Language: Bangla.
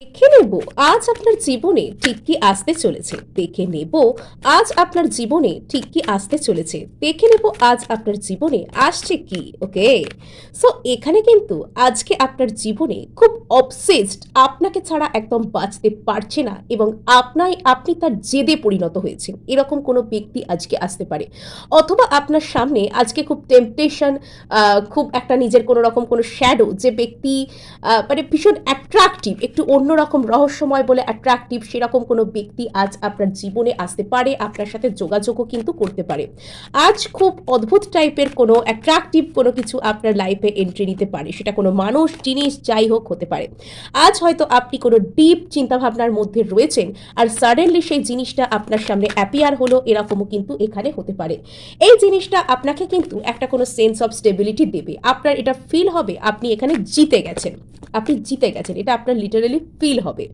দেখে নেব আজ আপনার জীবনে ঠিক কি আসতে চলেছে। দেখে নেব আজ আপনার জীবনে ঠিক কি আসতে চলেছে। দেখে নেব আজ আপনার জীবনে আসছে কি। ওকে, সো এখানে কিন্তু আজকে আপনার জীবনে খুব অবসেসড, আপনাকে ছাড়া একদম বাঁচতে পারছে না এবং আপনি তার জেদে পরিণত হয়েছেন, এরকম কোনো ব্যক্তি আজকে আসতে পারে। অথবা আপনার সামনে আজকে খুব টেম্পটেশন, খুব একটা নিজের কোনো রকম কোনো শ্যাডো, যে ব্যক্তি মানে ভীষণ অ্যাট্রাকটিভ, একটু অন্যরকম রহস্যময় বলে অ্যাট্রাকটিভ, সেরকম কোনো ব্যক্তি আজ আপনার জীবনে আসতে পারে, আপনার সাথে যোগাযোগও কিন্তু করতে পারে। আজ খুব অদ্ভুত টাইপের কোনো অ্যাট্রাকটিভ কোনো কিছু আপনার লাইফে এন্ট্রি নিতে পারে, সেটা কোনো মানুষ, জিনিস, যাই হোক হতে পারে। আজ হয়তো আপনি কোনো ডিপ চিন্তাভাবনার মধ্যে রয়েছেন, আর সাডেনলি সেই জিনিসটা আপনার সামনে অ্যাপিয়ার হলো, এরকমও কিন্তু এখানে হতে পারে। এই জিনিসটা আপনাকে কিন্তু একটা কোনো সেন্স অফ স্টেবিলিটি দেবে, আপনার এটা ফিল হবে আপনি এখানে জিতে গেছেন, আপনি জিতে গেছেন, এটা আপনার লিটারালি ফিল হবে।